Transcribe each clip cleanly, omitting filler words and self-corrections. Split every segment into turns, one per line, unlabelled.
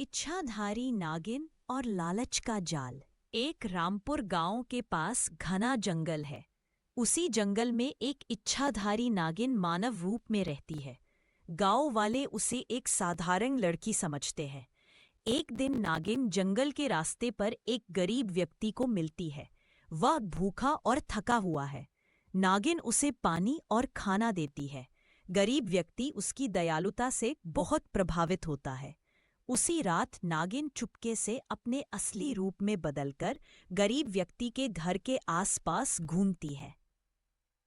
इच्छाधारी नागिन और लालच का जाल। एक रामपुर गांव के पास घना जंगल है। उसी जंगल में एक इच्छाधारी नागिन मानव रूप में रहती है। गांव वाले उसे एक साधारण लड़की समझते हैं। एक दिन नागिन जंगल के रास्ते पर एक गरीब व्यक्ति को मिलती है। वह भूखा और थका हुआ है। नागिन उसे पानी और खाना देती है। गरीब व्यक्ति उसकी दयालुता से बहुत प्रभावित होता है। उसी रात नागिन चुपके से अपने असली रूप में बदलकर गरीब व्यक्ति के घर के आसपास घूमती है,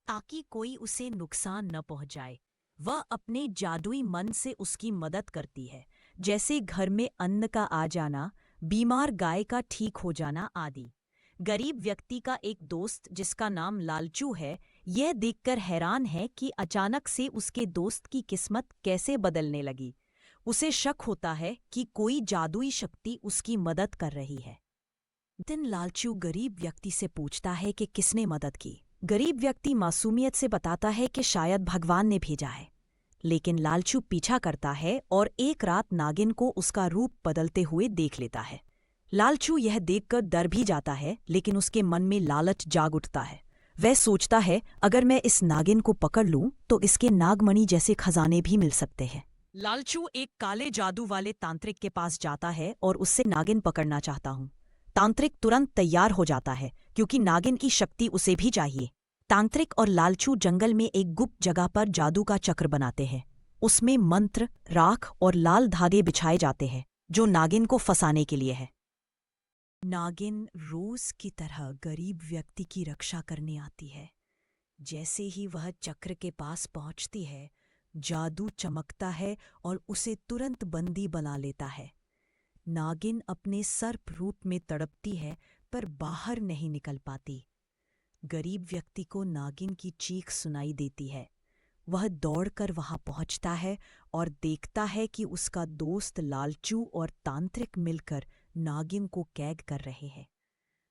ताकि कोई उसे नुकसान न पहुंचाए। वह अपने जादुई मन से उसकी मदद करती है, जैसे घर में अन्न का आ जाना, बीमार गाय का ठीक हो जाना आदि। गरीब व्यक्ति का एक दोस्त जिसका नाम लालचू है, यह देखकर हैरान है कि अचानक से उसके दोस्त की किस्मत कैसे बदलने लगी। उसे शक होता है कि कोई जादुई शक्ति उसकी मदद कर रही है। दिन लालचू गरीब व्यक्ति से पूछता है कि किसने मदद की। गरीब व्यक्ति मासूमियत से बताता है कि शायद भगवान ने भेजा है। लेकिन लालचू पीछा करता है और एक रात नागिन को उसका रूप बदलते हुए देख लेता है। लालचू यह देखकर डर भी जाता है, लेकिन उसके मन में लालच जाग उठता है। वह सोचता है, अगर मैं इस नागिन को पकड़ लूं तो इसके नागमणि जैसे खजाने भी मिल सकते हैं। लालचू एक काले जादू वाले तांत्रिक के पास जाता है और उससे नागिन पकड़ना चाहता हूँ। तांत्रिक तुरंत तैयार हो जाता है, क्योंकि नागिन की शक्ति उसे भी चाहिए। तांत्रिक और लालचू जंगल में एक गुप्त जगह पर जादू का चक्र बनाते हैं। उसमें मंत्र, राख और लाल धागे बिछाए जाते हैं, जो नागिन को फंसाने के लिए है। नागिन रोज की तरह गरीब व्यक्ति की रक्षा करने आती है। जैसे ही वह चक्र के पास पहुंचती है, जादू चमकता है और उसे तुरंत बंदी बना लेता है। नागिन अपने सर्प रूप में तड़पती है, पर बाहर नहीं निकल पाती। गरीब व्यक्ति को नागिन की चीख सुनाई देती है। वह दौड़कर वहां पहुंचता है और देखता है कि उसका दोस्त लालचू और तांत्रिक मिलकर नागिन को कैद कर रहे हैं।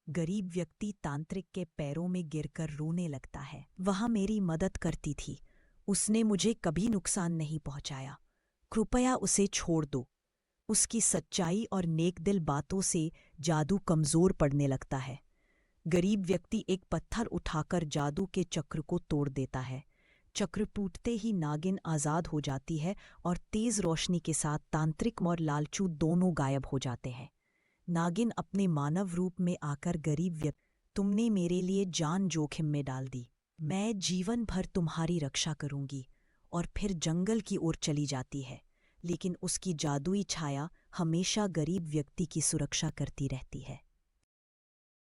गरीब व्यक्ति तांत्रिक के पैरों में गिरकर रोने लगता है। वह मेरी मदद करती थी, उसने मुझे कभी नुकसान नहीं पहुंचाया, कृपया उसे छोड़ दो। उसकी सच्चाई और नेकदिल बातों से जादू कमजोर पड़ने लगता है। गरीब व्यक्ति एक पत्थर उठाकर जादू के चक्र को तोड़ देता है। चक्र टूटते ही नागिन आजाद हो जाती है और तेज रोशनी के साथ तांत्रिक और लालचू दोनों गायब हो जाते हैं। नागिन अपने मानव रूप में आकर गरीब व्यक्ति, तुमने मेरे लिए जान जोखिम में डाल दी, मैं जीवन भर तुम्हारी रक्षा करूंगी। और फिर जंगल की ओर चली जाती है, लेकिन उसकी जादुई छाया हमेशा गरीब व्यक्ति की सुरक्षा करती रहती है।